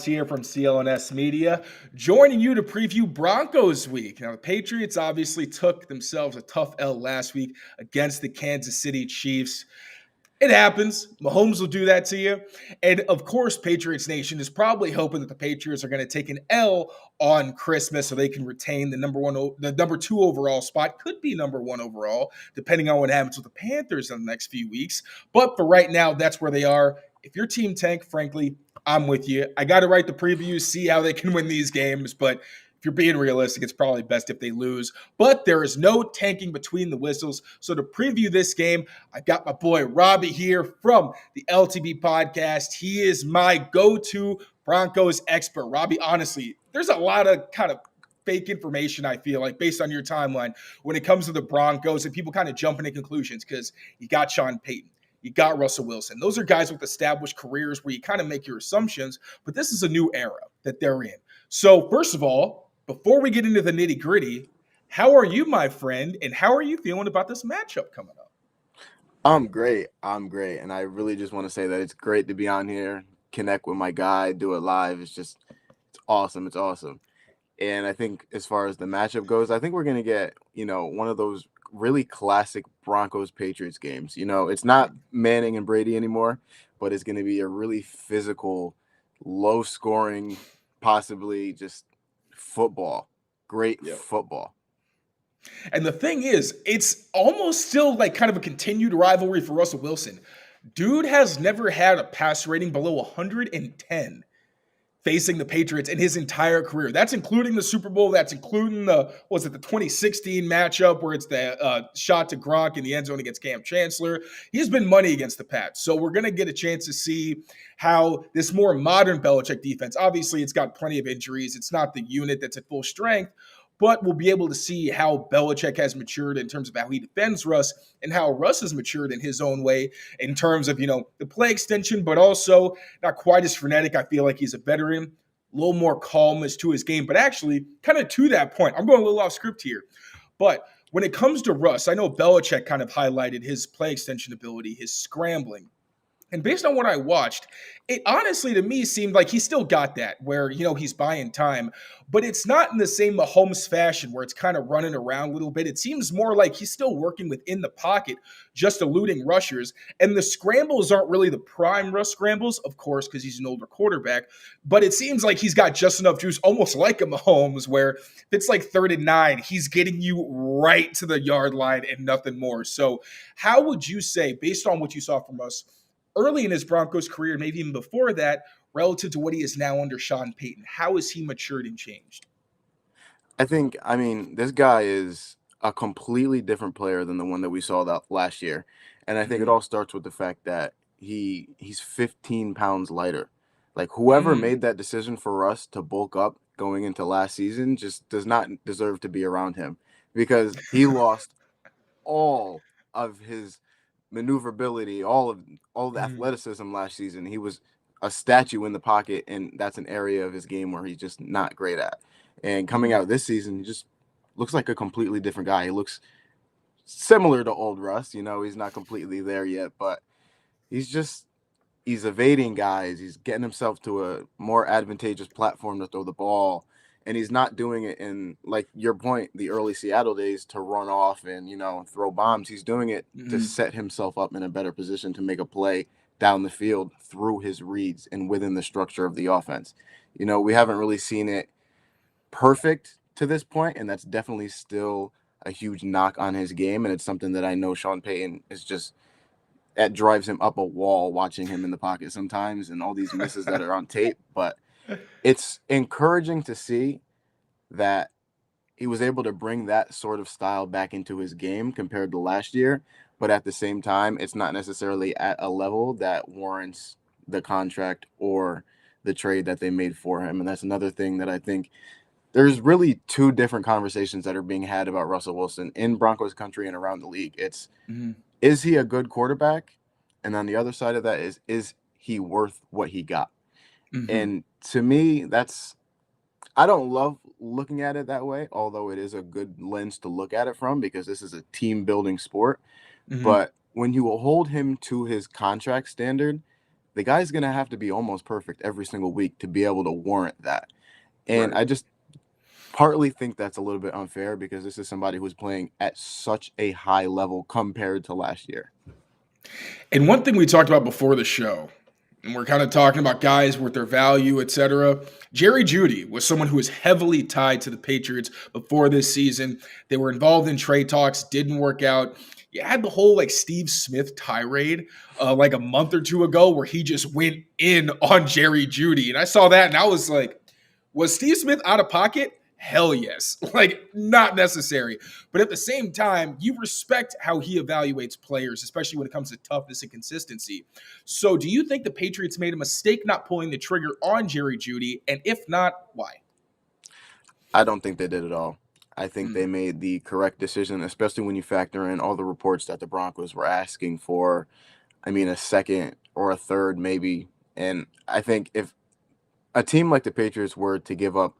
Here from CLNS Media, joining you to preview Broncos week. Now, the Patriots obviously took themselves a tough L last week against the Kansas City Chiefs. It happens. Mahomes will do that to you. And of course, Patriots Nation is probably hoping that the Patriots are going to take an L on Christmas so they can retain the number two overall spot. Could be number one overall, depending on what happens with the Panthers in the next few weeks. But for right now, that's where they are. If your team tank, frankly, I'm with you. I got to write the previews, see how they can win these games. But if you're being realistic, it's probably best if they lose. But there is no tanking between the whistles. So to preview this game, I got my boy Robby here from the LTB Podcast. He is my go-to Broncos expert. Robby, honestly, there's a lot of kind of fake information, I feel like, based on your timeline when it comes to the Broncos, and people kind of jumping to conclusions because you got Sean Payton. You got Russell Wilson. Those are guys with established careers where you kind of make your assumptions, but this is a new era that they're in. So first of all, before we get into the nitty gritty, how are you, my friend, and how are you feeling about this matchup coming up? I'm great. And I really just want to say that it's great to be on here, connect with my guy, do it live. It's awesome. It's awesome. And I think as far as the matchup goes, I think we're going to get, one of those really classic Broncos Patriots games. It's not Manning and Brady anymore, but it's going to be a really physical, low scoring, possibly just football. Great football. And the thing is, it's almost still like kind of a continued rivalry for Russell Wilson. Dude has never had a passer rating below 110 facing the Patriots in his entire career. That's including the Super Bowl. That's including the 2016 matchup where it's the shot to Gronk in the end zone against Cam Chancellor. He's been money against the Pats. So we're going to get a chance to see how this more modern Belichick defense, obviously it's got plenty of injuries. It's not the unit that's at full strength, but we'll be able to see how Belichick has matured in terms of how he defends Russ and how Russ has matured in his own way in terms of, the play extension, but also not quite as frenetic. I feel like he's a veteran, a little more calmness to his game. But actually, kind of to that point, I'm going a little off script here. But when it comes to Russ, I know Belichick kind of highlighted his play extension ability, his scrambling. And based on what I watched, it honestly to me seemed like he still got that where, he's buying time, but it's not in the same Mahomes fashion where it's kind of running around a little bit. It seems more like he's still working within the pocket, just eluding rushers. And the scrambles aren't really the prime Russ scrambles, of course, because he's an older quarterback, but it seems like he's got just enough juice, almost like a Mahomes, where if it's like 3rd and 9, he's getting you right to the yard line and nothing more. So how would you say, based on what you saw from us, early in his Broncos career, maybe even before that, relative to what he is now under Sean Payton? How has he matured and changed? This guy is a completely different player than the one that we saw that last year. And I think it all starts with the fact that he's 15 pounds lighter. Like whoever made that decision for us to bulk up going into last season just does not deserve to be around him because he lost all of his maneuverability, all the athleticism last season. He was a statue in the pocket, and that's an area of his game where he's just not great at. And coming out this season, he just looks like a completely different guy. He looks similar to old Russ. He's not completely there yet, but he's evading guys. He's getting himself to a more advantageous platform to throw the ball. And he's not doing it in, like your point, the early Seattle days to run off and, throw bombs. He's doing it to set himself up in a better position to make a play down the field through his reads and within the structure of the offense. We haven't really seen it perfect to this point, and that's definitely still a huge knock on his game. And it's something that I know Sean Payton that drives him up a wall watching him in the pocket sometimes and all these misses that are on tape. But it's encouraging to see that he was able to bring that sort of style back into his game compared to last year. But at the same time, it's not necessarily at a level that warrants the contract or the trade that they made for him. And that's another thing that I think there's really two different conversations that are being had about Russell Wilson in Broncos country and around the league. It's, is he a good quarterback? And on the other side of that is he worth what he got? And to me, I don't love looking at it that way, although it is a good lens to look at it from because this is a team building sport. But when you hold him to his contract standard, the guy's going to have to be almost perfect every single week to be able to warrant that. And Right. I just partly think that's a little bit unfair because this is somebody who's playing at such a high level compared to last year. And one thing we talked about before the show, and we're kind of talking about guys with their value, etc. Jerry Jeudy was someone who was heavily tied to the Patriots before this season. They were involved in trade talks, didn't work out. You had the whole like Steve Smith tirade like a month or two ago where he just went in on Jerry Jeudy. And I saw that and I was like, was Steve Smith out of pocket? Hell yes. Like, not necessary. But at the same time, you respect how he evaluates players, especially when it comes to toughness and consistency. So, do you think the Patriots made a mistake not pulling the trigger on Jerry Jeudy? And if not, why? I don't think they did at all. I think they made the correct decision, especially when you factor in all the reports that the Broncos were asking for, a second or a third maybe. And I think if a team like the Patriots were to give up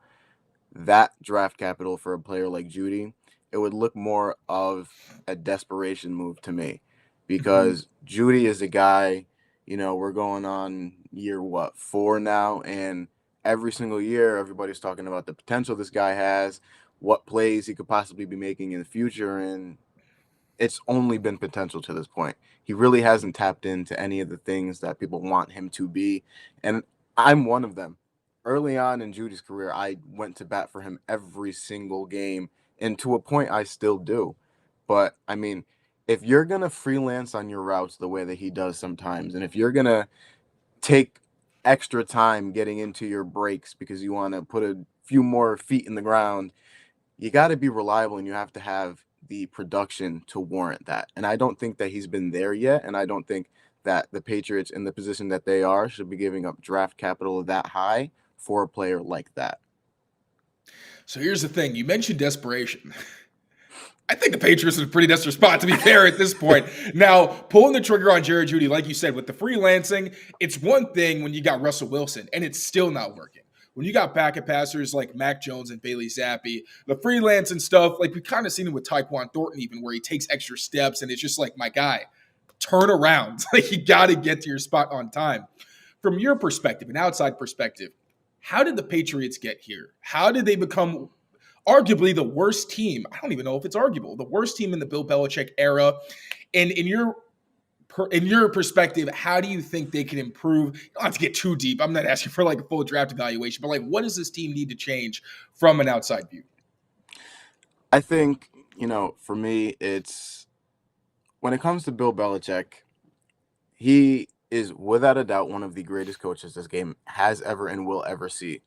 that draft capital for a player like Jeudy, it would look more of a desperation move to me because Jeudy is a guy, we're going on year 4 now, and every single year everybody's talking about the potential this guy has, what plays he could possibly be making in the future, and it's only been potential to this point. He really hasn't tapped into any of the things that people want him to be, and I'm one of them. Early on in Jeudy's career, I went to bat for him every single game, and to a point, I still do. But, if you're going to freelance on your routes the way that he does sometimes, and if you're going to take extra time getting into your breaks because you want to put a few more feet in the ground, you got to be reliable and you have to have the production to warrant that. And I don't think that he's been there yet, and I don't think that the Patriots in the position that they are should be giving up draft capital that high for a player like that. So here's the thing. You mentioned desperation. I think the Patriots are in a pretty desperate spot, to be fair, at this point. Now, pulling the trigger on Jerry Jeudy, like you said, with the freelancing, it's one thing when you got Russell Wilson, and it's still not working. When you got backup passers like Mac Jones and Bailey Zappi, the freelancing stuff, like we kind of seen it with Tyquan Thornton even, where he takes extra steps, and it's just like, my guy, turn around. Like, you got to get to your spot on time. From your perspective, an outside perspective, how did the Patriots get here? How did they become arguably the worst team? I don't even know if it's arguable. The worst team in the Bill Belichick era. And in your perspective, how do you think they can improve? You don't have to get too deep. I'm not asking for like a full draft evaluation, but like, what does this team need to change from an outside view? I think, for me, it's when it comes to Bill Belichick, he is without a doubt one of the greatest coaches this game has ever and will ever see.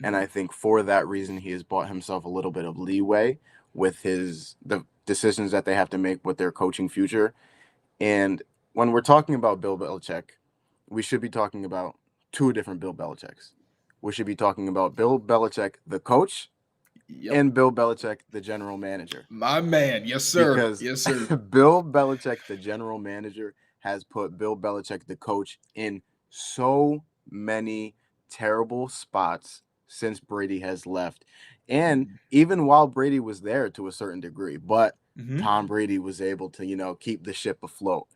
And I think for that reason, he has bought himself a little bit of leeway with the decisions that they have to make with their coaching future. And when we're talking about Bill Belichick, we should be talking about two different Bill Belichicks. We should be talking about Bill Belichick, the coach, and Bill Belichick, the general manager. My man. Yes, sir. Because yes, sir. Bill Belichick, the general manager, has put Bill Belichick, the coach, in so many terrible spots since Brady has left. And even while Brady was there to a certain degree, but Tom Brady was able to, keep the ship afloat.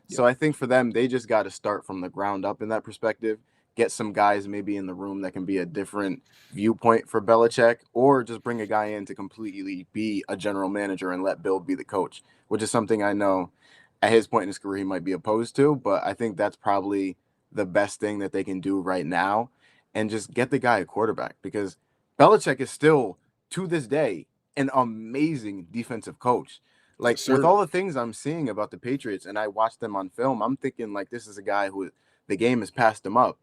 So I think for them, they just got to start from the ground up in that perspective, get some guys maybe in the room that can be a different viewpoint for Belichick, or just bring a guy in to completely be a general manager and let Bill be the coach, which is something I know at his point in his career he might be opposed to, but I think that's probably the best thing that they can do right now, and just get the guy a quarterback, because Belichick is still, to this day, an amazing defensive coach. Like, with all the things I'm seeing about the Patriots, and I watch them on film, I'm thinking, like, this is a guy who the game has passed him up.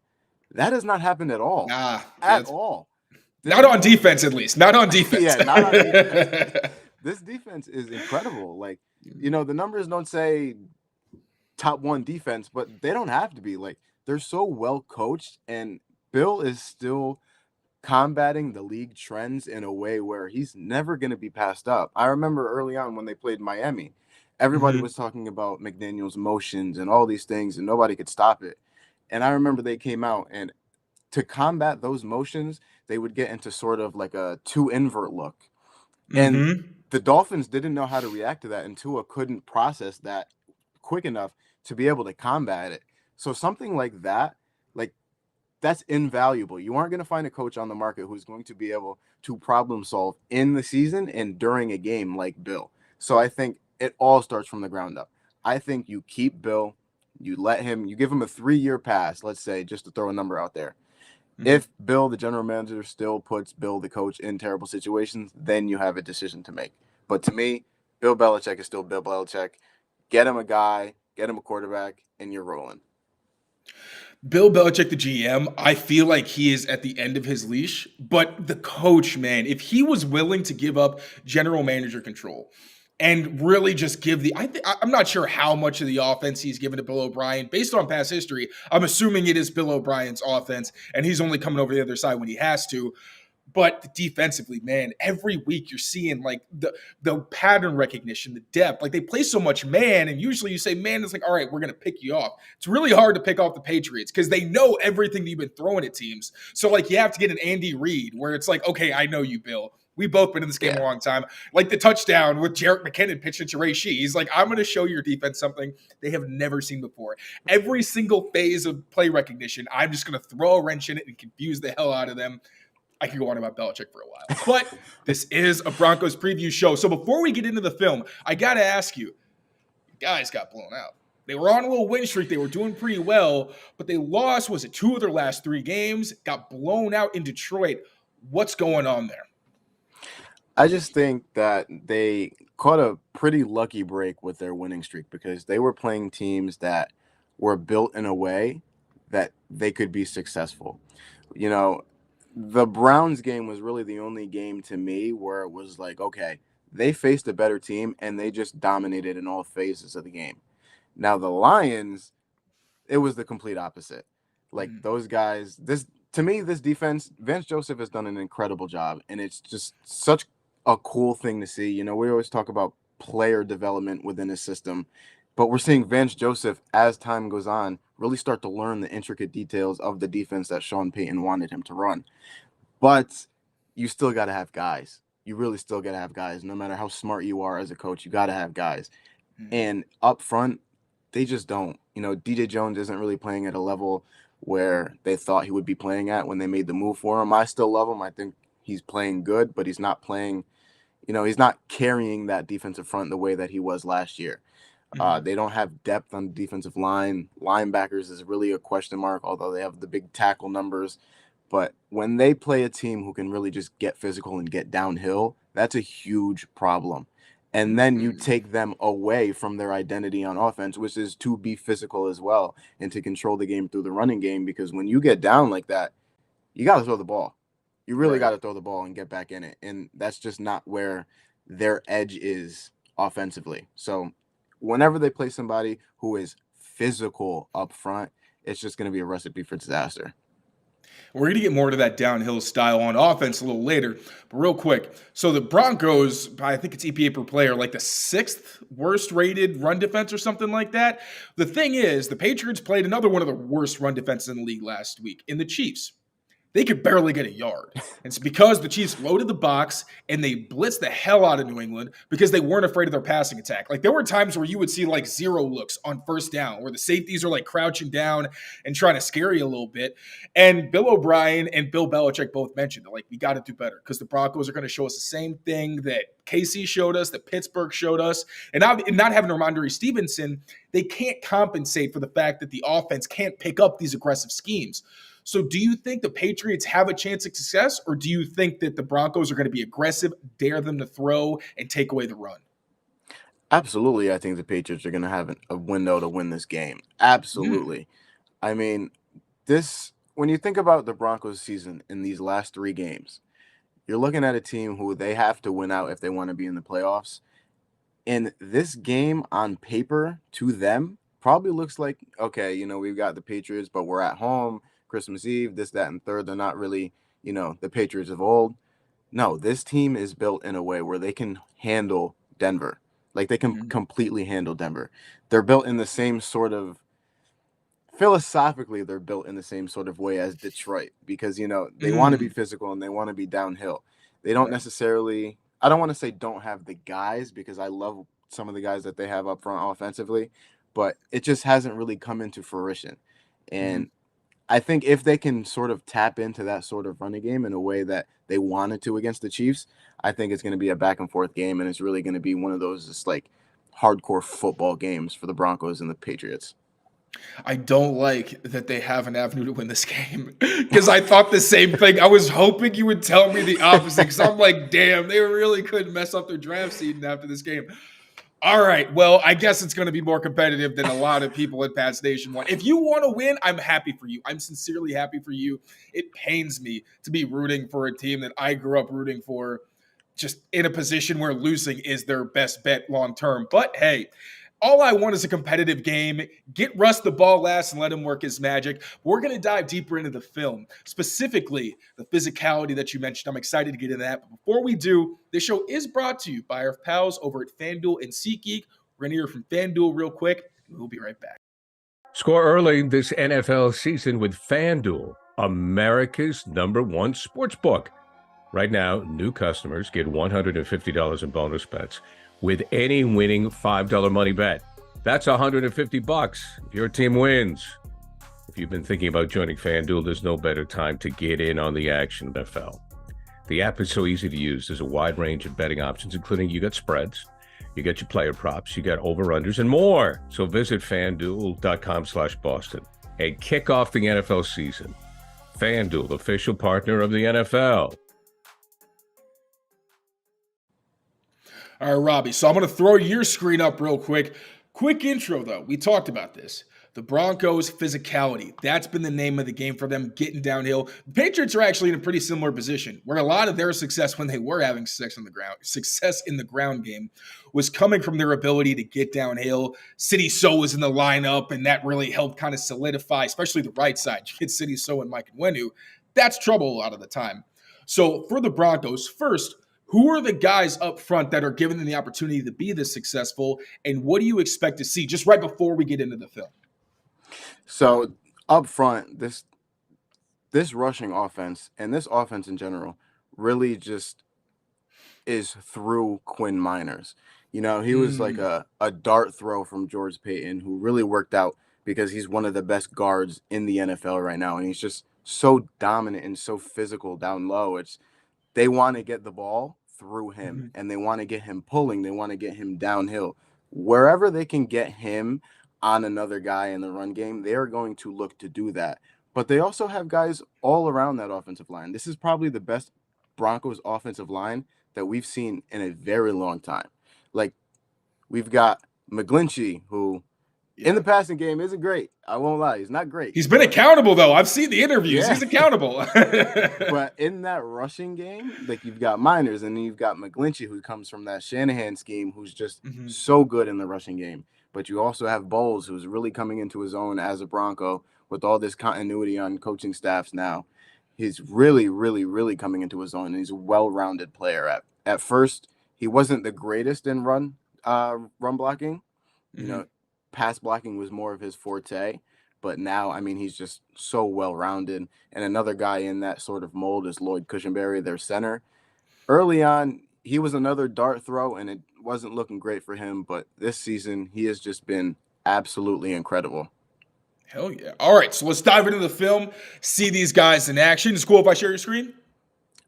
That has not happened at all. At all. Not on defense, at least. Not on defense. Yeah, not on defense. This defense is incredible. Like, the numbers don't say top 1 defense, but they don't have to be. Like, they're so well coached, and Bill is still combating the league trends in a way where he's never going to be passed up. I remember early on when they played Miami, everybody was talking about McDaniel's motions and all these things, and nobody could stop it. And I remember they came out, and to combat those motions, they would get into sort of like a 2 invert look. And the Dolphins didn't know how to react to that, and Tua couldn't process that quick enough to be able to combat it. So something like that that's invaluable. You aren't going to find a coach on the market who's going to be able to problem solve in the season and during a game like Bill. So I think it all starts from the ground up. I think you keep Bill, you give him a 3-year pass, let's say, just to throw a number out there. If Bill, the general manager, still puts Bill, the coach, in terrible situations, then you have a decision to make. But to me, Bill Belichick is still Bill Belichick. Get him a guy, get him a quarterback, and you're rolling. Bill Belichick, the GM, I feel like he is at the end of his leash. But the coach, man, if he was willing to give up general manager control and really just give I'm not sure how much of the offense he's given to Bill O'Brien. Based on past history, I'm assuming it is Bill O'Brien's offense, and he's only coming over the other side when he has to. But defensively, man, every week you're seeing like the pattern recognition, the depth. Like they play so much man, and usually you say man, it's like, all right, we're gonna pick you off. It's really hard to pick off the Patriots because they know everything that you've been throwing at teams. So like you have to get an Andy Reid where it's like, okay, I know you, Bill. We've both been in this game a long time. Like the touchdown with Jerick McKinnon pitching to Ray Shee. He's like, I'm going to show your defense something they have never seen before. Every single phase of play recognition, I'm just going to throw a wrench in it and confuse the hell out of them. I could go on about Belichick for a while, but this is a Broncos preview show. So before we get into the film, I got to ask you, guys got blown out. They were on a little win streak. They were doing pretty well, but they lost, was it 2 of their last 3 games? Got blown out in Detroit. What's going on there? I just think that they caught a pretty lucky break with their winning streak because they were playing teams that were built in a way that they could be successful. You know, the Browns game was really the only game to me where it was like, okay, they faced a better team and they just dominated in all phases of the game. Now the Lions, it was the complete opposite. Like those guys, this defense, Vance Joseph has done an incredible job, and it's just such a cool thing to see. You know, we always talk about player development within a system, but we're seeing Vance Joseph, as time goes on, really start to learn the intricate details of the defense that Sean Payton wanted him to run. But you still got to have guys. You really still got to have guys. No matter how smart you are as a coach, you got to have guys. And up front, they just don't. You know, DJ Jones isn't really playing at a level where they thought he would be playing at when they made the move for him. I still love him. I think he's playing good, but he's not playing, you know, he's not carrying that defensive front the way that he was last year. They don't have depth on the defensive line. Linebackers is really a question mark, although they have the big tackle numbers. But when they play a team who can really just get physical and get downhill, that's a huge problem. And then you take them away from their identity on offense, which is to be physical as well and to control the game through the running game. Because when you get down like that, you got to throw the ball. You really got to throw the ball and get back in it. And that's just not where their edge is offensively. So whenever they play somebody who is physical up front, it's just going to be a recipe for disaster. We're going to get more to that downhill style on offense a little later, but real quick. So the Broncos, I think it's EPA per player, like the 6th worst rated run defense or something like that. The thing is, the Patriots played another one of the worst run defenses in the league last week in the Chiefs. They could barely get a yard. And it's because the Chiefs loaded the box and they blitzed the hell out of New England because they weren't afraid of their passing attack. Like there were times where you would see like 0 looks on first down where the safeties are like crouching down and trying to scare you a little bit. And Bill O'Brien and Bill Belichick both mentioned that like we got to do better because the Broncos are going to show us the same thing that KC showed us, that Pittsburgh showed us. And not having Ramondre Stevenson, they can't compensate for the fact that the offense can't pick up these aggressive schemes. So do you think the Patriots have a chance of success, or do you think that the Broncos are going to be aggressive, dare them to throw, and take away the run? Absolutely, I think the Patriots are going to have a window to win this game. Absolutely. I mean, when you think about the Broncos season in these last 3 games, you're looking at a team who they have to win out if they want to be in the playoffs. And this game on paper to them probably looks like, okay, you know, we've got the Patriots, but we're at home. Christmas Eve, this, that, and third. They're not really, you know, the Patriots of old. No, this team is built in a way where they can handle Denver. Like they can completely handle Denver. They're built in the same sort of, philosophically, they're built in the same sort of way as Detroit because, you know, they want to be physical and they want to be downhill. They don't necessarily, I don't want to say don't have the guys because I love some of the guys that they have up front offensively, but it just hasn't really come into fruition. And I think if they can sort of tap into that sort of running game in a way that they wanted to against the Chiefs, I think it's going to be a back and forth game, and it's really going to be one of those just like hardcore football games for the Broncos and the Patriots. I don't like that they have an avenue to win this game because I thought the same thing. I was hoping you would tell me the opposite because I'm like, damn, they really could mess up their draft season after this game. All right. Well, I guess it's going to be more competitive than a lot of people at Pats Nation want. If you want to win, I'm happy for you. I'm sincerely happy for you. It pains me to be rooting for a team that I grew up rooting for, just in a position where losing is their best bet long term. But hey, all I want is a competitive game. Get Russ the ball last and let him work his magic. We're going to dive deeper into the film, specifically the physicality that you mentioned. I'm excited to get into that. But before we do, this show is brought to you by our pals over at FanDuel and SeatGeek. We're going to hear from FanDuel real quick, and we'll be right back. Score early this NFL season with FanDuel, America's #1 sportsbook. Right now, new customers get $150 in bonus bets with any winning $5 money bet. That's $150 if your team wins. If you've been thinking about joining FanDuel, there's no better time to get in on the action than NFL. The app is so easy to use. There's a wide range of betting options, including you got spreads, you got your player props, you got over-unders, and more. So visit FanDuel.com/Boston and kick off the NFL season. FanDuel, official partner of the NFL. All right, Robby. So I'm going to throw your screen up real quick. Quick intro, though. We talked about this. The Broncos' physicality. That's been the name of the game for them, getting downhill. The Patriots are actually in a pretty similar position, where a lot of their success when they were having success in the ground game was coming from their ability to get downhill. City So was in the lineup, and that really helped kind of solidify, especially the right side. You get City So and Mike Nwenu. That's trouble a lot of the time. So for the Broncos, first, who are the guys up front that are giving them the opportunity to be this successful, and what do you expect to see just right before we get into the film? So up front, this rushing offense and this offense in general really just is through Quinn Miners. You know, he was like a dart throw from George Payton who really worked out because he's one of the best guards in the NFL right now, and he's just so dominant and so physical down low. They want to get the ball through him, and they want to get him pulling. They want to get him downhill. Wherever they can get him on another guy in the run game, they are going to look to do that. But they also have guys all around that offensive line. This is probably the best Broncos offensive line that we've seen in a very long time. Like, we've got McGlinchey, who in the passing game isn't great. I won't lie. He's not great. He's been accountable, though. I've seen the interviews. Yeah. He's accountable. But in that rushing game, like, you've got Miners, and then you've got McGlinchey, who comes from that Shanahan scheme, who's just so good in the rushing game. But you also have Bowles, who's really coming into his own as a Bronco with all this continuity on coaching staffs now. He's really, really, really coming into his own, and he's a well-rounded player. At first, he wasn't the greatest in run blocking. You know, pass blocking was more of his forte, but now, I mean, he's just so well-rounded. And another guy in that sort of mold is Lloyd Cushenberry, their center. Early on, he was another dart throw, and it wasn't looking great for him, but this season, he has just been absolutely incredible. Hell yeah. All right, so let's dive into the film, see these guys in action. Is it cool if I share your screen?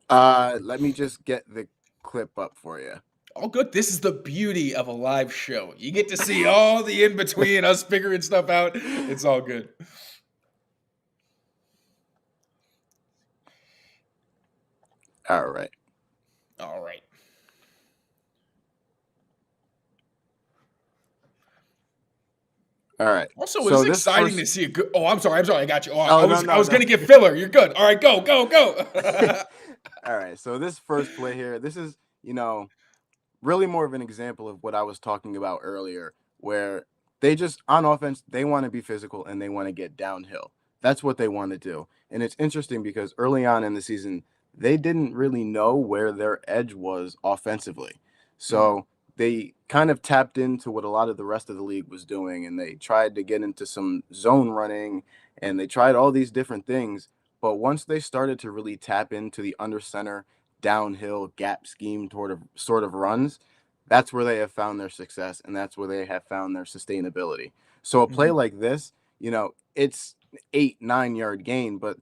Let me just get the clip up for you. Oh, good. This is the beauty of a live show. You get to see all the in-between, us figuring stuff out. It's all good. All right. All right. All right. Also, so it's exciting to see a good. Oh, I'm sorry. I got you. I was going to get filler. You're good. All right, go. All right. So this first play here, this is, really more of an example of what I was talking about earlier, where they just, on offense, they want to be physical and they want to get downhill. That's what they want to do. And it's interesting because early on in the season, they didn't really know where their edge was offensively. So they kind of tapped into what a lot of the rest of the league was doing, and they tried to get into some zone running, and they tried all these different things. But once they started to really tap into the under center, downhill gap scheme sort of runs, that's where they have found their success, and that's where they have found their sustainability. So a play like this, it's 8-9 yard gain, but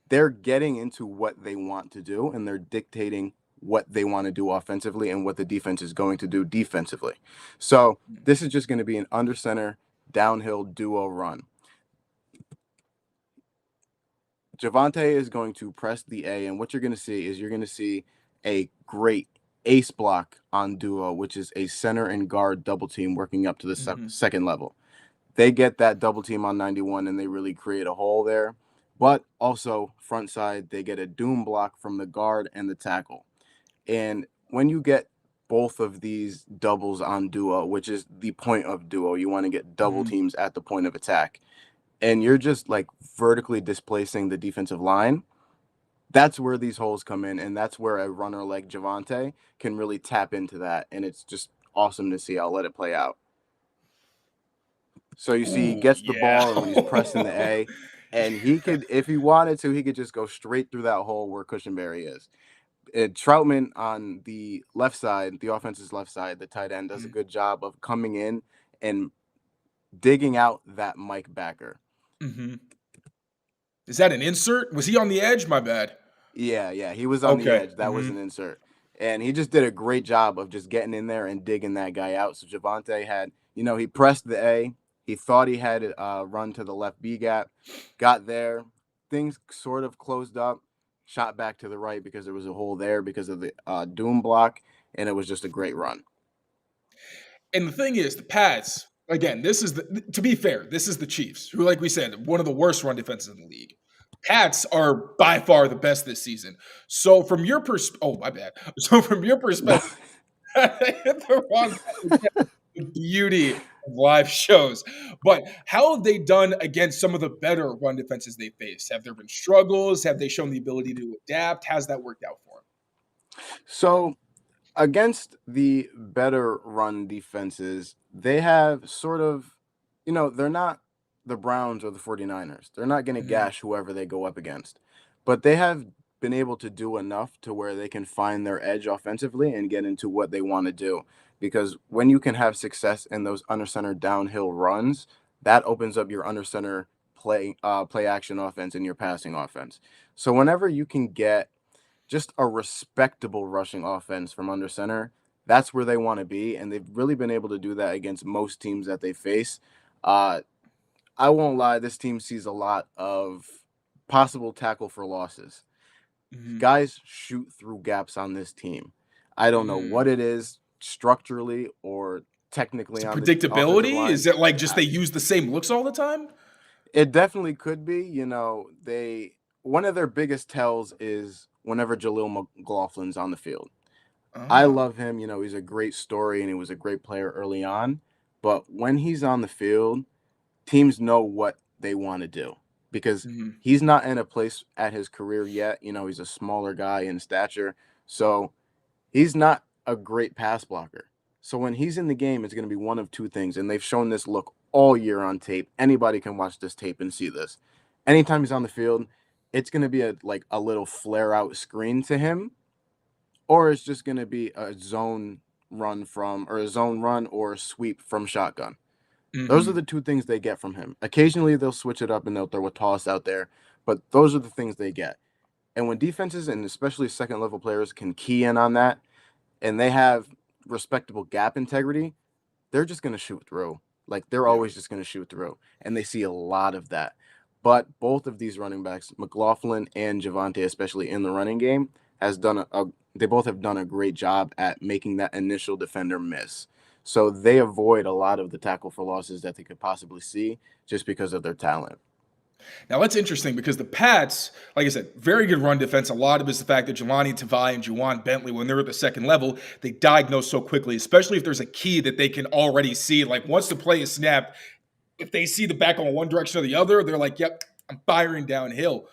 they're getting into what they want to do, and they're dictating what they want to do offensively and what the defense is going to do defensively. So this is just going to be an under center downhill duo run. Javonte is going to press the A, and what you're going to see is you're going to see a great ace block on duo, which is a center and guard double team working up to the second level. They get that double team on 91, and they really create a hole there. But also front side, they get a doom block from the guard and the tackle. And when you get both of these doubles on duo, which is the point of duo, you want to get double teams at the point of attack, and you're just like vertically displacing the defensive line, that's where these holes come in, and that's where a runner like Javonte can really tap into that, and it's just awesome to see. I'll let it play out. So you see, he gets the ball, and when he's pressing the A, and he could, if he wanted to, he could just go straight through that hole where Cushenberry is. Troutman on the left side, the offense's left side, the tight end, does a good job of coming in and digging out that Mike backer. Is that an insert? Was he on the edge? My bad. Yeah, he was on the edge. That was an insert. And he just did a great job of just getting in there and digging that guy out. So Javonte had, he pressed the A. He thought he had it run to the left B gap, got there. Things sort of closed up, shot back to the right because there was a hole there because of the doom block, and it was just a great run. And the thing is, the Pats, again, to be fair, this is the Chiefs, who, like we said, one of the worst run defenses in the league. Pats are by far the best this season. So from your So from your perspective, the beauty of live shows. But how have they done against some of the better run defenses they faced? Have there been struggles? Have they shown the ability to adapt? How's that worked out for them? So against the better run defenses, they have sort of, they're not the Browns or the 49ers. They're not going to gash whoever they go up against. But they have been able to do enough to where they can find their edge offensively and get into what they want to do. Because when you can have success in those under center downhill runs, that opens up your under center play action offense and your passing offense. So whenever you can get just a respectable rushing offense from under center, that's where they want to be. And they've really been able to do that against most teams that they face. I won't lie, this team sees a lot of possible tackle for losses. Guys shoot through gaps on this team. I don't know what it is structurally or technically. On predictability? Is it like just they use the same looks all the time? It definitely could be. One of their biggest tells is whenever Jaleel McLaughlin's on the field. I love him. He's a great story and he was a great player early on. But when he's on the field, teams know what they want to do because he's not in a place at his career yet. He's a smaller guy in stature. So he's not a great pass blocker. So when he's in the game, it's going to be one of two things. And they've shown this look all year on tape. Anybody can watch this tape and see this. Anytime he's on the field, it's going to be a little flare out screen to him, or it's just going to be a zone run or a sweep from shotgun. Those are the two things they get from him. Occasionally they'll switch it up and they'll throw a toss out there, but those are the things they get. And when defenses and especially second level players can key in on that and they have respectable gap integrity, they're just going to shoot through. They're always just going to shoot through. And they see a lot of that. But both of these running backs, McLaughlin and Javonte, especially in the running game, they both have done a great job at making that initial defender miss. So they avoid a lot of the tackle for losses that they could possibly see just because of their talent. Now, that's interesting because the Pats, like I said, very good run defense. A lot of it is the fact that Jelani Tavai and Juwan Bentley, when they're at the second level, they diagnose so quickly, especially if there's a key that they can already see. Once the play is snapped, if they see the back on one direction or the other, they're like, yep, I'm firing downhill.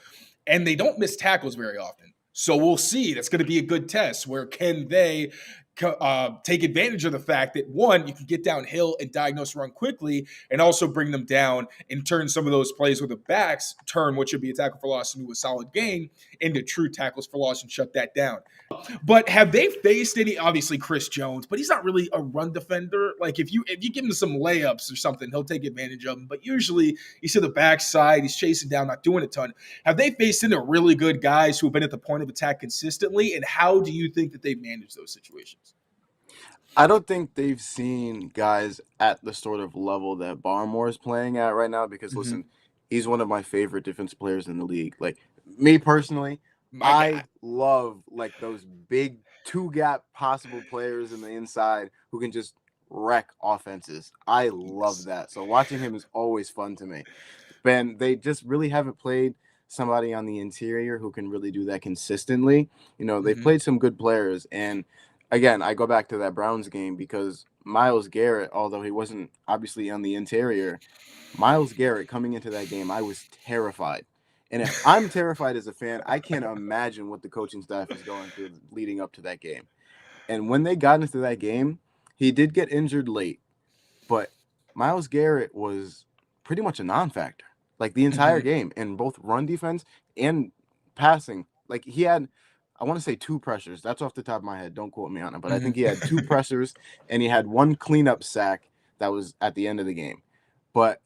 And they don't miss tackles very often. So we'll see. That's going to be a good test. Where can they take advantage of the fact that, one, you can get downhill and diagnose run quickly and also bring them down and turn some of those plays with the backs, turn what should be a tackle for loss into a solid gain into true tackles for loss and shut that down. But have they faced any, obviously Chris Jones, but he's not really a run defender. Like if you give him some layups or something, he'll take advantage of them. But usually he's to the backside, he's chasing down, not doing a ton. Have they faced into really good guys who have been at the point of attack consistently? And how do you think that they've managed those situations? I don't think they've seen guys at the sort of level that Barmore is playing at right now because, listen, he's one of my favorite defensive players in the league. Like, me personally, I love, like, those big two-gap possible players in the inside who can just wreck offenses. I love that. So watching him is always fun to me. Ben, they just really haven't played somebody on the interior who can really do that consistently. You know, they've played some good players, and again, I go back to that Browns game because Myles Garrett, although he wasn't obviously on the interior, Myles Garrett coming into that game, I was terrified. And if I'm terrified as a fan, I can't imagine what the coaching staff is going through leading up to that game. And when they got into that game, he did get injured late, but Myles Garrett was pretty much a non-factor, like the entire game in both run defense and passing. Like he had, I want to say 2 pressures. That's off the top of my head. Don't quote me on it. But I think he had 2 pressures and he had 1 cleanup sack that was at the end of the game. But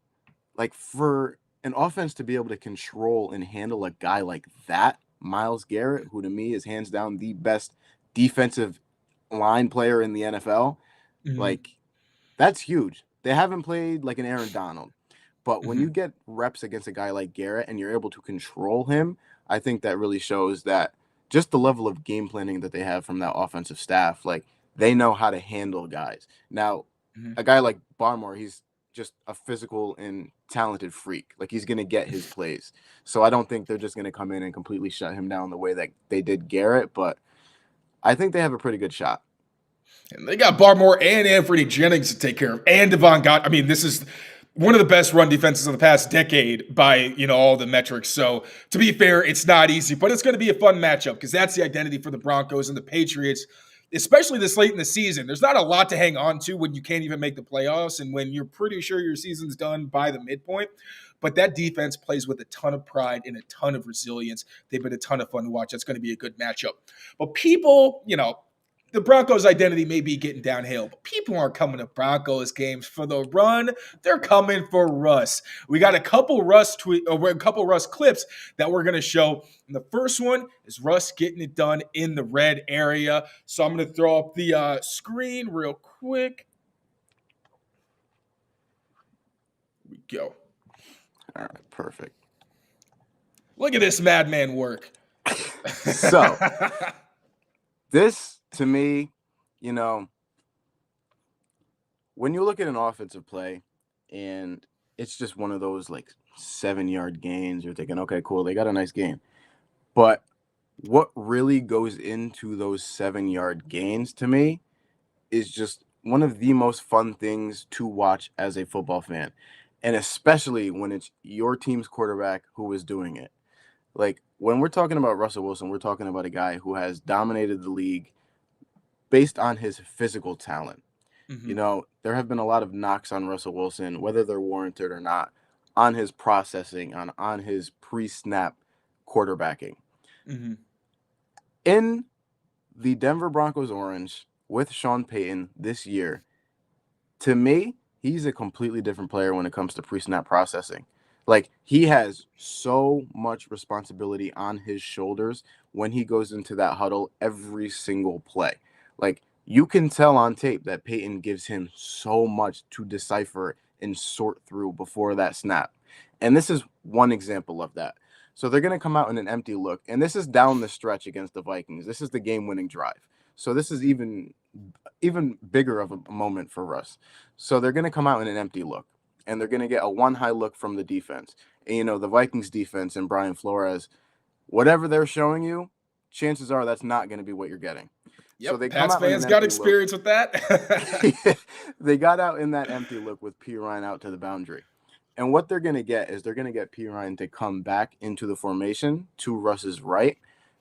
like for an offense to be able to control and handle a guy like that, Myles Garrett, who to me is hands down the best defensive line player in the NFL, like that's huge. They haven't played like an Aaron Donald. But when you get reps against a guy like Garrett and you're able to control him, I think that really shows that just the level of game planning that they have from that offensive staff, like they know how to handle guys. Now, a guy like Barmore, he's just a physical and talented freak. Like he's going to get his plays. So I don't think they're just going to come in and completely shut him down the way that they did Garrett, but I think they have a pretty good shot. And they got Barmore and Anthony Jennings to take care of, and Devon Gott. I mean, this is one of the best run defenses of the past decade by, all the metrics. So to be fair, it's not easy, but it's going to be a fun matchup because that's the identity for the Broncos and the Patriots, especially this late in the season. There's not a lot to hang on to when you can't even make the playoffs and when you're pretty sure your season's done by the midpoint. But that defense plays with a ton of pride and a ton of resilience. They've been a ton of fun to watch. That's going to be a good matchup. But people, the Broncos' identity may be getting downhill, but people aren't coming to Broncos games for the run. They're coming for Russ. We got a couple Russ clips that we're going to show. And the first one is Russ getting it done in the red area. So I'm going to throw up the screen real quick. Here we go. All right, perfect. Look at this madman work. So, this, to me, when you look at an offensive play and it's just one of those like 7-yard gains, you're thinking, okay, cool, they got a nice game. But what really goes into those 7-yard gains to me is just one of the most fun things to watch as a football fan. And especially when it's your team's quarterback who is doing it. Like when we're talking about Russell Wilson, we're talking about a guy who has dominated the league based on his physical talent. There have been a lot of knocks on Russell Wilson, whether they're warranted or not, on his processing, on his pre-snap quarterbacking. In the Denver Broncos orange with Sean Payton this year, to me, he's a completely different player when it comes to pre-snap processing. Like, he has so much responsibility on his shoulders when he goes into that huddle every single play. Like, you can tell on tape that Peyton gives him so much to decipher and sort through before that snap. And this is one example of that. So they're going to come out in an empty look. And this is down the stretch against the Vikings. This is the game-winning drive. So this is even bigger of a moment for Russ. So they're going to come out in an empty look. And they're going to get a one-high look from the defense. And, the Vikings defense and Brian Flores, whatever they're showing you, chances are that's not going to be what you're getting. Yep, so they Pats fans got experience with that. They got out in that empty look with P. Ryan out to the boundary. And what they're going to get is they're going to get P. Ryan to come back into the formation to Russ's right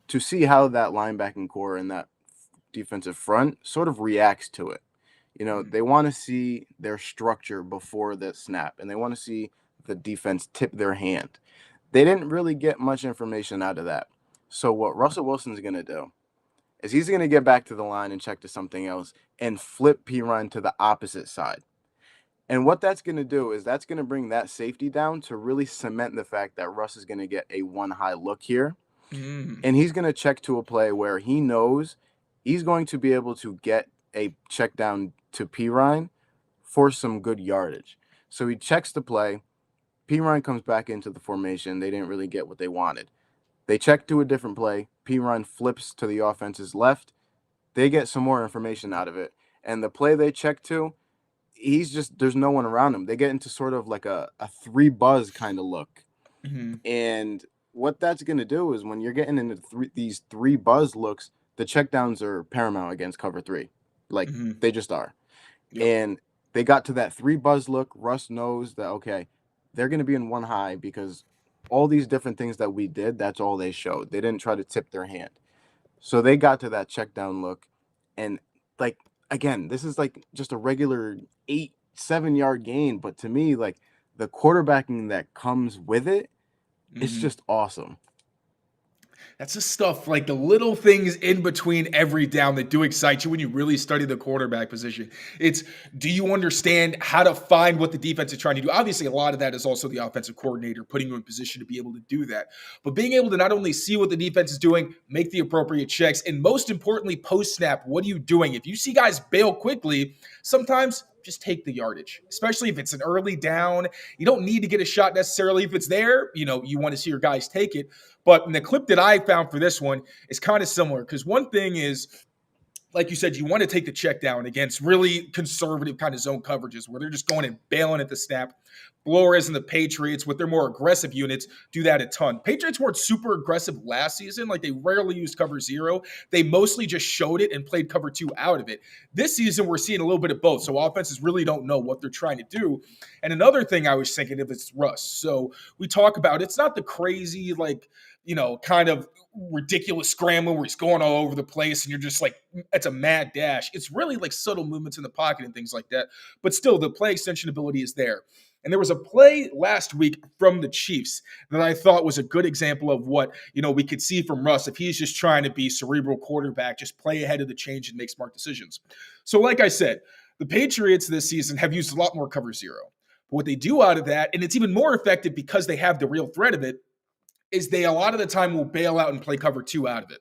to see how that linebacking core and that defensive front sort of reacts to it. You know, they want to see their structure before the snap, and they want to see the defense tip their hand. They didn't really get much information out of that. So what Russell Wilson's going to do is he's going to get back to the line and check to something else and flip Pirine to the opposite side. And what that's going to do is that's going to bring that safety down to really cement the fact that Russ is going to get a one high look here. And he's going to check to a play where he knows he's going to be able to get a check down to Pirine for some good yardage. So he checks the play. Pirine comes back into the formation. They didn't really get what they wanted. They check to a different play. Pirine flips to the offense's left. They get some more information out of it. And the play they check to, there's no one around him. They get into sort of like a three buzz kind of look. And what that's going to do is when you're getting into these three buzz looks, the checkdowns are paramount against cover three. Like, they just are. And they got to that three buzz look. Russ knows that, okay, they're going to be in one high because all these different things that we did, that's all they showed. They didn't try to tip their hand. So they got to that check down look. And, like, again, this is like just a regular 8-7 yard gain. But to me, like, the quarterbacking that comes with it, it's just awesome. That's the stuff, like the little things in between every down that do excite you when you really study the quarterback position. It's, do you understand how to find what the defense is trying to do? Obviously, a lot of that is also the offensive coordinator putting you in position to be able to do that. But being able to not only see what the defense is doing, make the appropriate checks, and most importantly, post-snap, what are you doing? If you see guys bail quickly, sometimes just take the yardage, especially if it's an early down. You don't need to get a shot necessarily. If it's there, you want to see your guys take it. But in the clip that I found for this one is kind of similar, because one thing is, like you said, you want to take the check down against really conservative kind of zone coverages where they're just going and bailing at the snap. Flores and the Patriots with their more aggressive units do that a ton. Patriots weren't super aggressive last season. Like, they rarely used cover zero. They mostly just showed it and played cover two out of it. This season, we're seeing a little bit of both. So offenses really don't know what they're trying to do. And another thing I was thinking of is Russ. So we talk about, it's not the crazy, like, kind of ridiculous scrambling where he's going all over the place and you're just like, it's a mad dash. It's really like subtle movements in the pocket and things like that. But still, the play extension ability is there. And there was a play last week from the Chiefs that I thought was a good example of what, we could see from Russ if he's just trying to be cerebral quarterback, just play ahead of the change and make smart decisions. So like I said, the Patriots this season have used a lot more cover zero. But what they do out of that, and it's even more effective because they have the real threat of it, is they a lot of the time will bail out and play cover two out of it.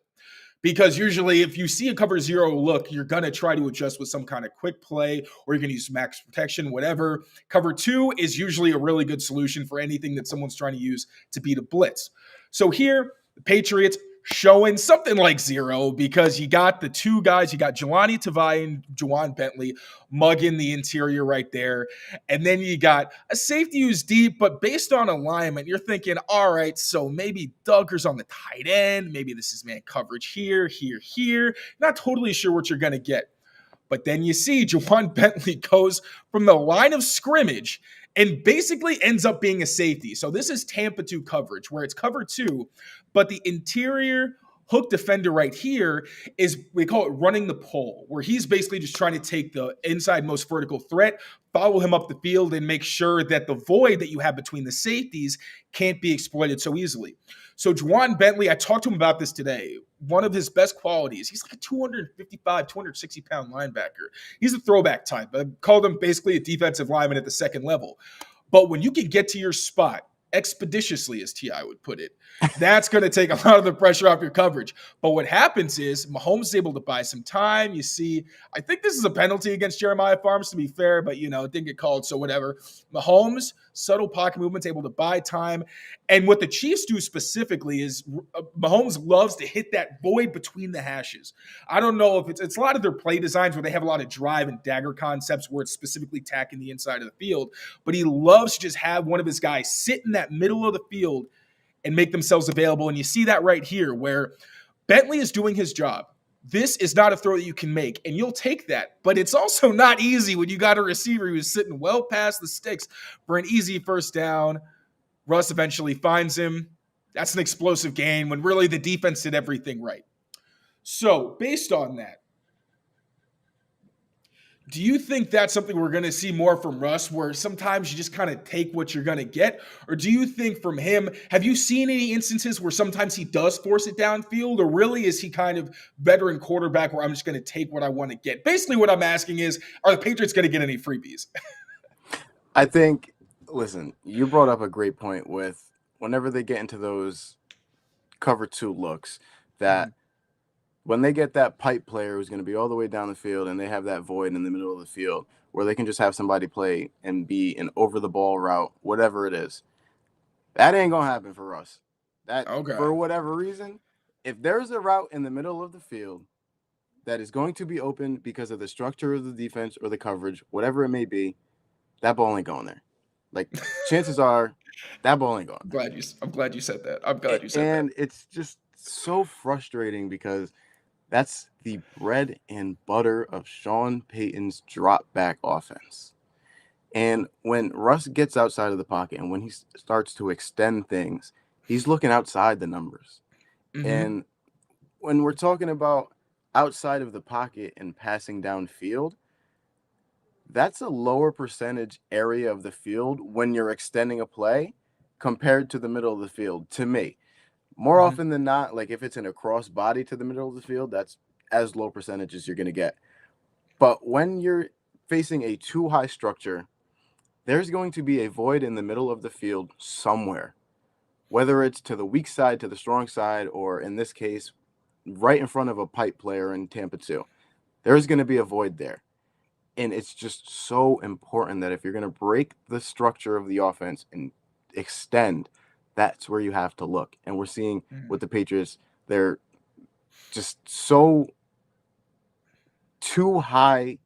Because usually if you see a cover zero look, you're going to try to adjust with some kind of quick play, or you're going to use max protection, whatever. Cover two is usually a really good solution for anything that someone's trying to use to beat a blitz. So here, the Patriots showing something like zero, because you got the two guys, you got Jelani Tavai and Juwan Bentley mugging the interior right there. And then you got a safety who's deep, but based on alignment, you're thinking, all right, so maybe Duggar's on the tight end. Maybe this is man coverage here. Not totally sure what you're going to get. But then you see Juwan Bentley goes from the line of scrimmage and basically ends up being a safety. So this is Tampa 2 coverage, where it's cover two, but the interior hook defender right here is, we call it running the pole, where he's basically just trying to take the inside most vertical threat, follow him up the field, and make sure that the void that you have between the safeties can't be exploited so easily. So Juwan Bentley, I talked to him about this today. One of his best qualities, he's like a 255, 260-pound linebacker. He's a throwback type. I called him basically a defensive lineman at the second level. But when you can get to your spot expeditiously, as T.I. would put it, that's going to take a lot of the pressure off your coverage. But what happens is Mahomes is able to buy some time. You see, I think this is a penalty against Jeremiah Farms, to be fair, but, it didn't get called, so whatever. Mahomes, subtle pocket movements, able to buy time. And what the Chiefs do specifically is Mahomes loves to hit that void between the hashes. I don't know if it's a lot of their play designs where they have a lot of drive and dagger concepts where it's specifically attacking the inside of the field, but he loves to just have one of his guys sit in that middle of the field and make themselves available. And you see that right here where Bentley is doing his job. This is not a throw that you can make, and you'll take that. But it's also not easy when you got a receiver who's sitting well past the sticks for an easy first down. Russ eventually finds him. That's an explosive gain when really the defense did everything right. So based on that, Do you think that's something we're going to see more from Russ, where sometimes you just kind of take what you're going to get? Or do you think from him, have you seen any instances where sometimes he does force it downfield? Or really is he kind of veteran quarterback where I'm just going to take what I want to get? Basically what I'm asking is, are the Patriots going to get any freebies? I think, listen, you brought up a great point with whenever they get into those cover 2 looks, that when they get that pipe player who's going to be all the way down the field and they have that void in the middle of the field where they can just have somebody play and be an over-the-ball route, whatever it is, that ain't going to happen for us. For whatever reason, if there's a route in the middle of the field that is going to be open because of the structure of the defense or the coverage, whatever it may be, that ball ain't going there. Like, chances are that ball ain't going there. I'm glad you said that. I'm glad you said that. And it's just so frustrating because that's the bread and butter of Sean Payton's drop back offense. And when Russ gets outside of the pocket and when he starts to extend things, he's looking outside the numbers. And when we're talking about outside of the pocket and passing downfield, that's a lower percentage area of the field when you're extending a play compared to the middle of the field, to me. More often than not, like if it's in a cross body to the middle of the field, that's as low percentage as you're going to get. But when you're facing a too high structure, there's going to be a void in the middle of the field somewhere, whether it's to the weak side, to the strong side, or in this case, right in front of a pipe player in Tampa 2. There's going to be a void there. And it's just so important that if you're going to break the structure of the offense and extend, that's where you have to look. And we're seeing with the Patriots, they're just so too high.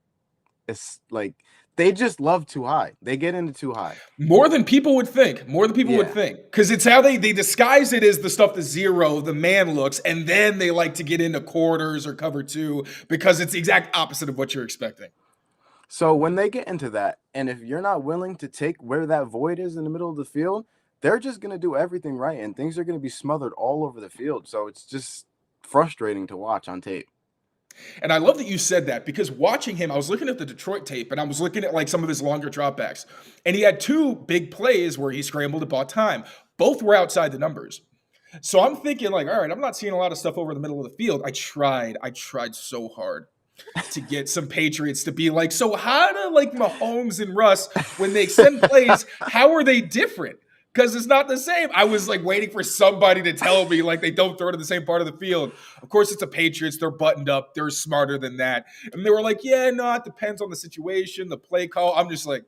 It's like they just love too high. They get into too high. More than people would think. Would think. Because it's how they disguise it as the stuff, the zero, the man looks, and then they like to get into quarters or cover 2 because it's the exact opposite of what you're expecting. So when they get into that, and if you're not willing to take where that void is in the middle of the field, they're just going to do everything right, and things are going to be smothered all over the field. So it's just frustrating to watch on tape. And I love that you said that, because watching him, I was looking at the Detroit tape, and I was looking at like some of his longer dropbacks, and he had 2 big plays where he scrambled and bought time. Both were outside the numbers. So I'm thinking like, all right, I'm not seeing a lot of stuff over the middle of the field. I tried so hard to get some Patriots to be like, so how do like Mahomes and Russ, when they extend plays, how are they different? Because it's not the same. I was like waiting for somebody to tell me like they don't throw it in the same part of the field. Of course, it's the Patriots. They're buttoned up. They're smarter than that. And they were like, yeah, no, it depends on the situation, the play call. I'm just like,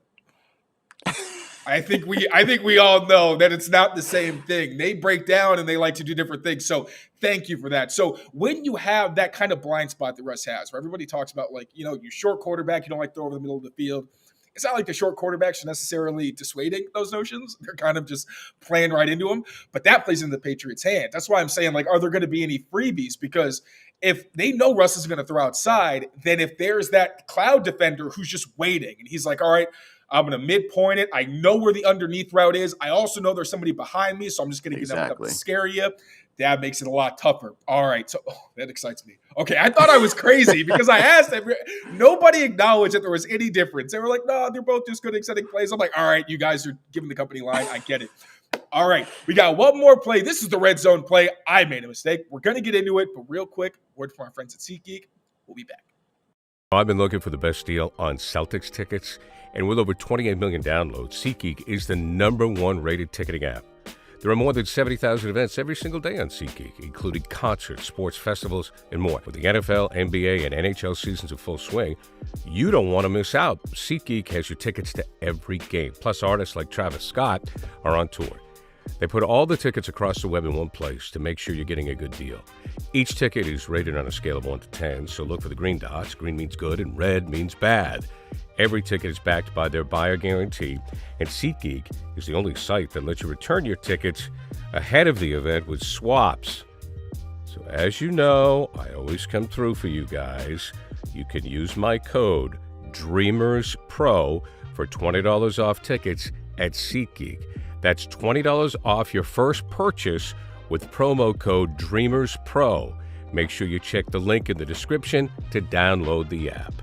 I think we all know that it's not the same thing. They break down and they like to do different things. So thank you for that. So when you have that kind of blind spot that Russ has, where everybody talks about like, you short quarterback, you don't like to throw over the middle of the field. It's not like the short quarterbacks are necessarily dissuading those notions. They're kind of just playing right into them. But that plays in the Patriots' hand. That's why I'm saying, like, are there going to be any freebies? Because if they know Russ is going to throw outside, then if there's that cloud defender who's just waiting, and he's like, all right, I'm going to midpoint it. I know where the underneath route is. I also know there's somebody behind me, so I'm just going to get them up to scare you. That makes it a lot tougher. All right, so that excites me. Okay, I thought I was crazy because I asked nobody acknowledged that there was any difference. They were like, no, they're both just good at extending plays. I'm like, all right, you guys are giving the company line. I get it. All right, we got one more play. This is the red zone play. I made a mistake. We're going to get into it, but real quick, word from our friends at SeatGeek. We'll be back. I've been looking for the best deal on Celtics tickets, and with over 28 million downloads, SeatGeek is the #1 rated ticketing app. There are more than 70,000 events every single day on SeatGeek, including concerts, sports festivals, and more. With the NFL, NBA, and NHL seasons in full swing, you don't want to miss out. SeatGeek has your tickets to every game. Plus, artists like Travis Scott are on tour. They put all the tickets across the web in one place to make sure you're getting a good deal. Each ticket is rated on a scale of 1 to 10, so look for the green dots. Green means good and red means bad. Every ticket is backed by their buyer guarantee, and SeatGeek is the only site that lets you return your tickets ahead of the event with swaps. So as you know, I always come through for you guys. You can use my code DREAMERSPRO for $20 off tickets at SeatGeek. That's $20 off your first purchase with promo code DREAMERSPRO. Make sure you check the link in the description to download the app.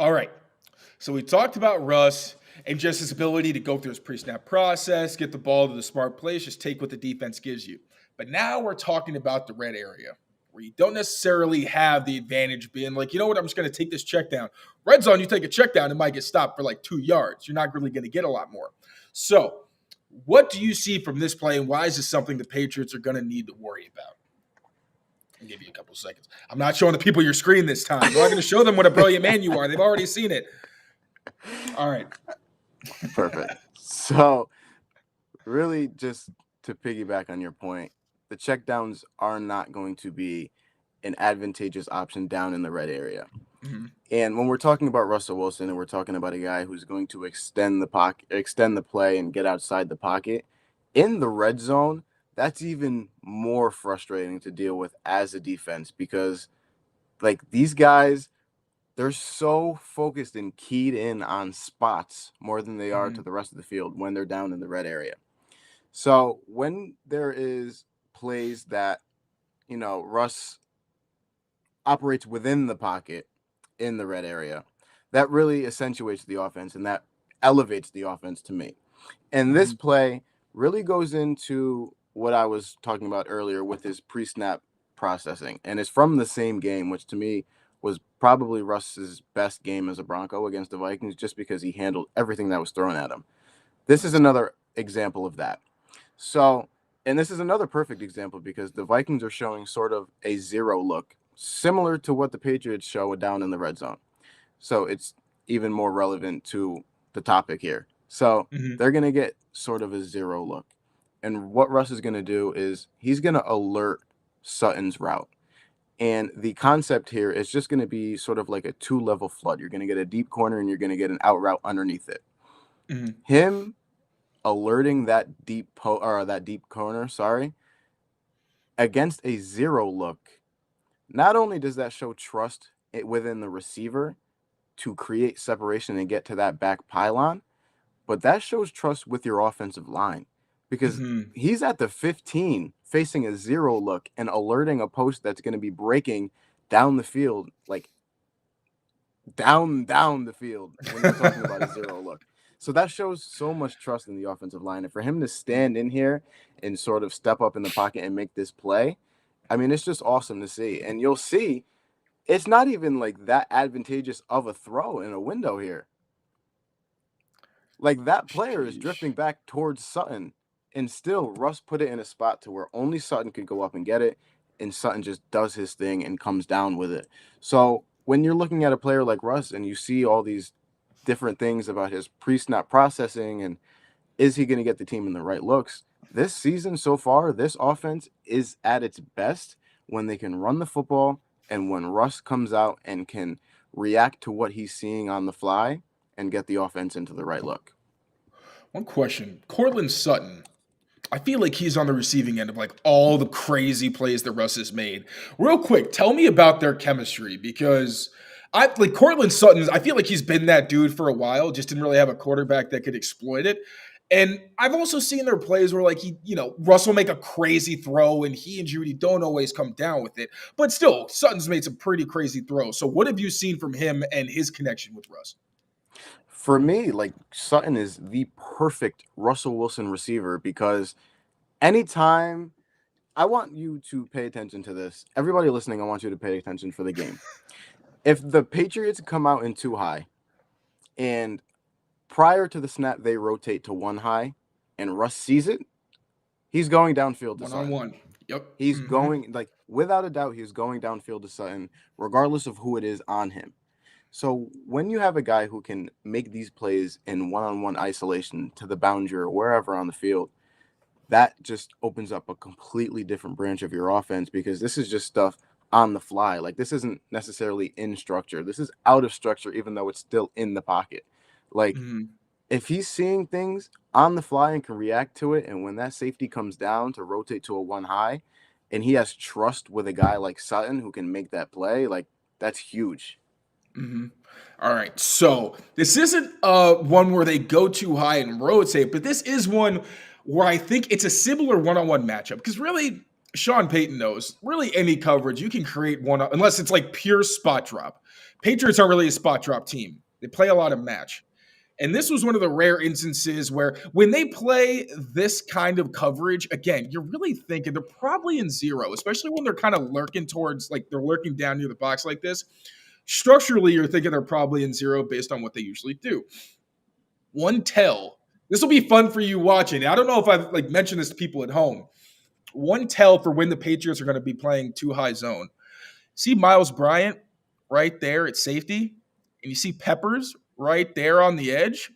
All right. So we talked about Russ and just his ability to go through his pre-snap process, get the ball to the smart place, just take what the defense gives you. But now we're talking about the red area, where you don't necessarily have the advantage being like, you know what, I'm just going to take this check down. Red zone, you take a check down, it might get stopped for like 2 yards. You're not really going to get a lot more. So what do you see from this play, and why is this something the Patriots are going to need to worry about? I'll give you a couple of seconds. I'm not showing the people your screen this time. I'm not going to show them what a brilliant man you are. They've already seen it. All right. Perfect. So, really, just to piggyback on your point, the checkdowns are not going to be an advantageous option down in the red area. Mm-hmm. And when we're talking about Russell Wilson and we're talking about a guy who's going to extend the play and get outside the pocket, in the red zone, that's even more frustrating to deal with as a defense because, like, these guys, they're so focused and keyed in on spots more than they are to the rest of the field when they're down in the red area. So when there is plays that, Russ operates within the pocket in the red area, that really accentuates the offense and that elevates the offense to me. And this play really goes into what I was talking about earlier with his pre-snap processing. And it's from the same game, which to me was probably Russ's best game as a Bronco against the Vikings just because he handled everything that was thrown at him. This is another example of that. So, and this is another perfect example because the Vikings are showing sort of a zero look, similar to what the Patriots show down in the red zone. So it's even more relevant to the topic here. So they're going to get sort of a zero look. And what Russ is going to do is he's going to alert Sutton's route. And the concept here is just going to be sort of like a 2-level flood. You're going to get a deep corner and you're going to get an out route underneath it. Him alerting that deep corner, against a zero look, not only does that show trust within the receiver to create separation and get to that back pylon, but that shows trust with your offensive line because he's at the 15 facing a zero look and alerting a post that's going to be breaking down the field, like down the field when you're talking about a zero look. So that shows so much trust in the offensive line. And for him to stand in here and sort of step up in the pocket and make this play, I mean, it's just awesome to see. And you'll see it's not even like that advantageous of a throw in a window here. Like that player is drifting back towards Sutton. And still, Russ put it in a spot to where only Sutton could go up and get it, and Sutton just does his thing and comes down with it. So when you're looking at a player like Russ and you see all these different things about his pre-snap processing and is he going to get the team in the right looks, this season so far, this offense is at its best when they can run the football and when Russ comes out and can react to what he's seeing on the fly and get the offense into the right look. One question. Courtland Sutton, I feel like he's on the receiving end of like all the crazy plays that Russ has made. Real quick, tell me about their chemistry because Courtland Sutton, I feel like he's been that dude for a while, just didn't really have a quarterback that could exploit it. And I've also seen their plays where like Russ will make a crazy throw and he and Judy don't always come down with it. But still, Sutton's made some pretty crazy throws. So what have you seen from him and his connection with Russ? For me, like Sutton is the perfect Russell Wilson receiver because anytime I want you to pay attention to this, everybody listening, I want you to pay attention for the game. If the Patriots come out in 2 high and prior to the snap, they rotate to 1 high and Russ sees it, he's going downfield to Sutton. 1-on-1. Yep. He's going, like, without a doubt, he's going downfield to Sutton, regardless of who it is on him. So when you have a guy who can make these plays in 1-on-1 isolation to the boundary or wherever on the field, that just opens up a completely different branch of your offense because this is just stuff on the fly. Like this isn't necessarily in structure. This is out of structure, even though it's still in the pocket. Like if he's seeing things on the fly and can react to it, and when that safety comes down to rotate to a 1 high and he has trust with a guy like Sutton who can make that play, like that's huge. All right, so this isn't one where they go too high and rotate, but this is one where I think it's a similar 1-on-1 matchup because really Sean Payton knows really any coverage you can create one, unless it's like pure spot drop. Patriots aren't really a spot drop team. They play a lot of match. And this was one of the rare instances where when they play this kind of coverage, again, you're really thinking they're probably in zero, especially when they're kind of lurking towards, like they're lurking down near the box like this. Structurally, you're thinking they're probably in zero based on what they usually do. One tell. This will be fun for you watching. I don't know if I've like mentioned this to people at home. One tell for when the Patriots are going to be playing too high zone. See Miles Bryant right there at safety, and you see Peppers right there on the edge.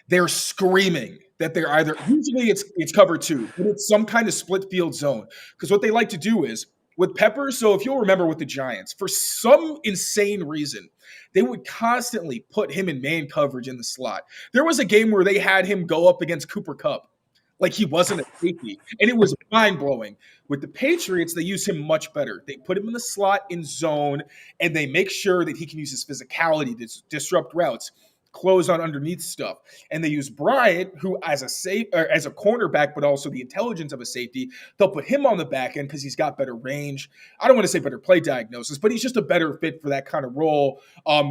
They're screaming that they're either, usually it's cover two, but it's some kind of split field zone. Because what they like to do is with Peppers, so if you'll remember with the Giants, for some insane reason, they would constantly put him in man coverage in the slot. There was a game where they had him go up against Cooper Kupp like he wasn't a safety, and it was mind-blowing. With the Patriots, they use him much better. They put him in the slot in zone, and they make sure that he can use his physicality to disrupt routes, close on underneath stuff. And they use Bryant, who as a cornerback, but also the intelligence of a safety. They'll put him on the back end because he's got better range. I don't want to say better play diagnosis, but he's just a better fit for that kind of role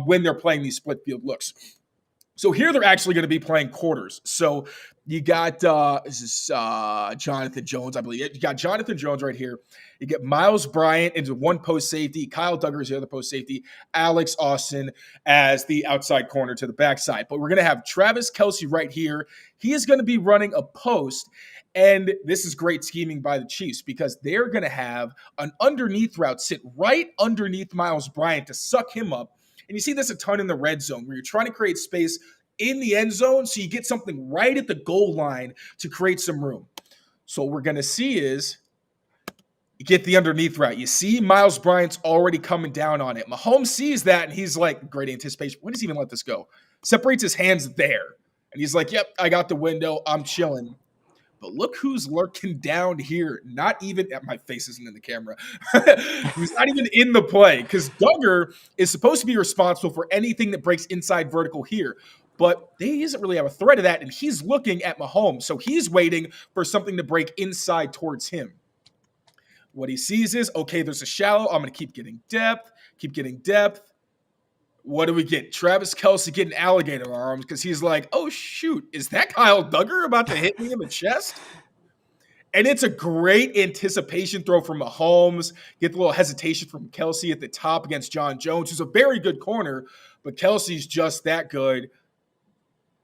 when they're playing these split field looks. So here they're actually going to be playing quarters. So you got Jonathan Jones, I believe. You got Jonathan Jones right here. You get Miles Bryant into one post safety. Kyle Duggar is the other post safety. Alex Austin as the outside corner to the backside. But we're going to have Travis Kelce right here. He is going to be running a post. And this is great scheming by the Chiefs because they're going to have an underneath route sit right underneath Miles Bryant to suck him up. And you see this a ton in the red zone where you're trying to create space in the end zone so you get something right at the goal line to create some room. So what we're going to see is you get the underneath route. You see Miles Bryant's already coming down on it. Mahomes sees that, and he's like, great anticipation. When does he even let this go? Separates his hands there. And he's like, yep, I got the window. I'm chilling. But look who's lurking down here. Not even – my face isn't in the camera. He's not even in the play because Duggar is supposed to be responsible for anything that breaks inside vertical here. But he doesn't really have a threat of that, and he's looking at Mahomes. So he's waiting for something to break inside towards him. What he sees is, okay, there's a shallow. I'm going to keep getting depth. What do we get? Travis Kelce getting alligator arms because he's like, oh, shoot, is that Kyle Duggar about to hit me in the chest? And it's a great anticipation throw from Mahomes. Get the little hesitation from Kelce at the top against John Jones, who's a very good corner, but Kelce's just that good.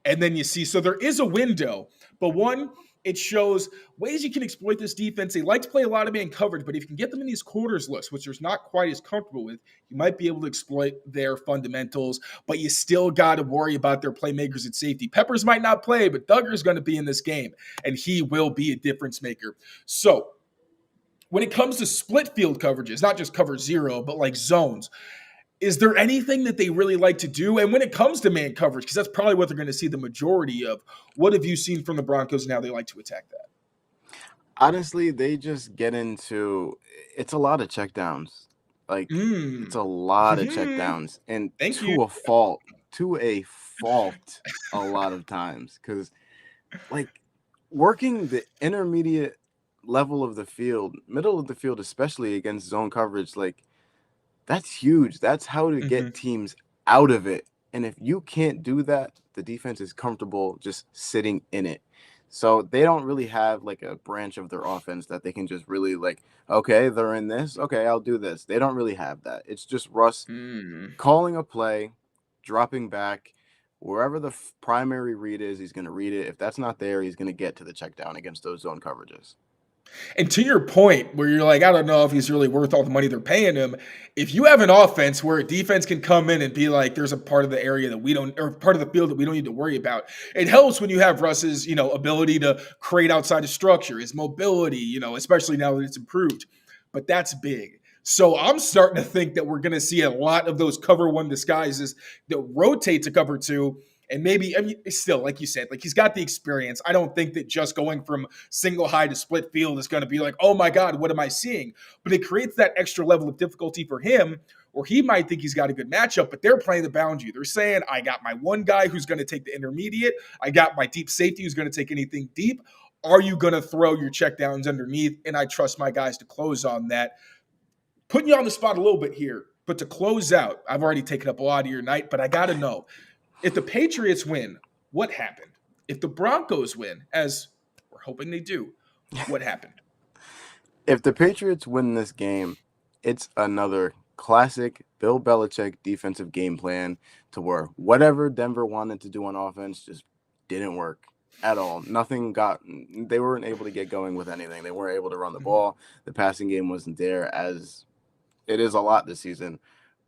And then you see, so there is a window, but one, it shows ways you can exploit this defense. They like to play a lot of man coverage, but if you can get them in these quarters looks, which they're not quite as comfortable with, you might be able to exploit their fundamentals, but you still got to worry about their playmakers at safety. Peppers might not play, but Duggar's going to be in this game, and he will be a difference maker. So when it comes to split field coverages, not just cover zero, but like zones, is there anything that they really like to do? And when it comes to man coverage, because that's probably what they're going to see the majority of, what have you seen from the Broncos and how they like to attack that? Honestly, they just get into – it's a lot of checkdowns. Like, it's a lot of checkdowns. And to a fault a lot of times. Because, like, working the intermediate level of the field, middle of the field especially against zone coverage, like, that's huge. That's how to get teams out of it. And if you can't do that, the defense is comfortable just sitting in it. So they don't really have like a branch of their offense that they can just really like, okay, they're in this. Okay, I'll do this. They don't really have that. It's just Russ calling a play, dropping back. Wherever the primary read is, he's going to read it. If that's not there, he's going to get to the check down against those zone coverages. And to your point, where you're like, I don't know if he's really worth all the money they're paying him. If you have an offense where a defense can come in and be like, there's a part of the area that we don't, or part of the field that we don't need to worry about. It helps when you have Russ's, ability to create outside of structure, his mobility, especially now that it's improved. But that's big. So I'm starting to think that we're going to see a lot of those cover one disguises that rotate to cover two. And maybe, still, like you said, like he's got the experience. I don't think that just going from single high to split field is going to be like, oh my God, what am I seeing? But it creates that extra level of difficulty for him, or he might think he's got a good matchup, but they're playing the boundary. They're saying, I got my one guy who's going to take the intermediate. I got my deep safety who's going to take anything deep. Are you going to throw your checkdowns underneath? And I trust my guys to close on that. Putting you on the spot a little bit here, but to close out, I've already taken up a lot of your night, but I got to know, if the Patriots win, what happened? If the Broncos win, as we're hoping they do, what happened? If the Patriots win this game, it's another classic Bill Belichick defensive game plan to where whatever Denver wanted to do on offense just didn't work at all. They weren't able to get going with anything. They weren't able to run the ball. The passing game wasn't there, as it is a lot this season,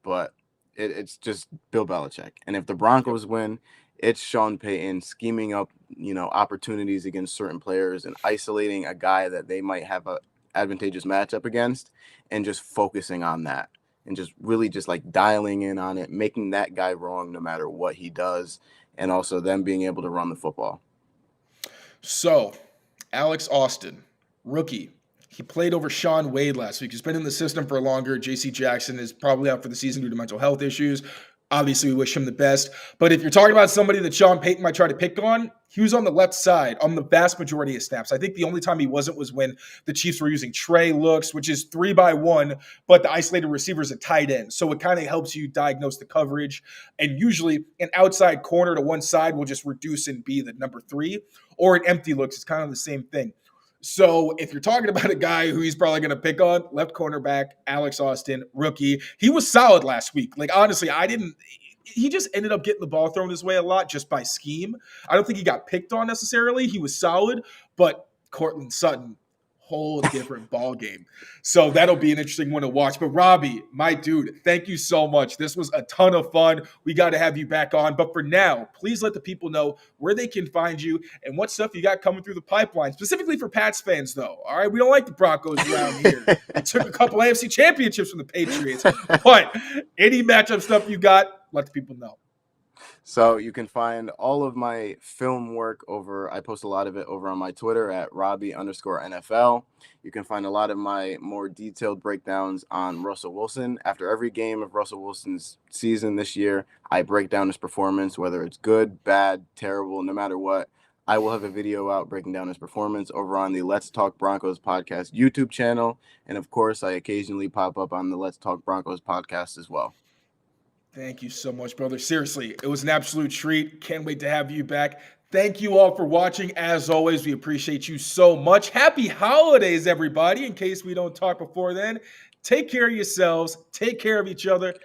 but it's just Bill Belichick. And if the Broncos win, it's Sean Payton scheming up, opportunities against certain players and isolating a guy that they might have a advantageous matchup against and just focusing on that and just really just like dialing in on it, making that guy wrong no matter what he does, and also them being able to run the football. So, Alex Austin, rookie. He played over Sean Wade last week. He's been in the system for longer. J.C. Jackson is probably out for the season due to mental health issues. Obviously, we wish him the best. But if you're talking about somebody that Sean Payton might try to pick on, he was on the left side on the vast majority of snaps. I think the only time he wasn't was when the Chiefs were using Trey looks, which is 3-by-1, but the isolated receiver is a tight end. So it kind of helps you diagnose the coverage. And usually an outside corner to one side will just reduce and be the number 3, or an empty looks. It's kind of the same thing. So if you're talking about a guy who he's probably going to pick on, left cornerback, Alex Austin, rookie, he was solid last week. Like, honestly, he just ended up getting the ball thrown his way a lot just by scheme. I don't think he got picked on necessarily. He was solid, but Cortland Sutton, whole different ball game. So that'll be an interesting one to watch. But Robby, my dude, thank you so much. This was a ton of fun. We got to have you back on. But for now, please let the people know where they can find you and what stuff you got coming through the pipeline, specifically for Pats fans, though. All right, we don't like the Broncos around here. We took a couple AFC championships from the Patriots. But any matchup stuff you got, let the people know. So you can find all of my film work I post a lot of it over on my Twitter at Robby_NFL. You can find a lot of my more detailed breakdowns on Russell Wilson. After every game of Russell Wilson's season this year, I break down his performance, whether it's good, bad, terrible, no matter what. I will have a video out breaking down his performance over on the Let's Talk Broncos podcast YouTube channel. And of course, I occasionally pop up on the Let's Talk Broncos podcast as well. Thank you so much, brother. Seriously, it was an absolute treat. Can't wait to have you back. Thank you all for watching. As always, we appreciate you so much. Happy holidays, everybody. In case we don't talk before then, take care of yourselves, take care of each other,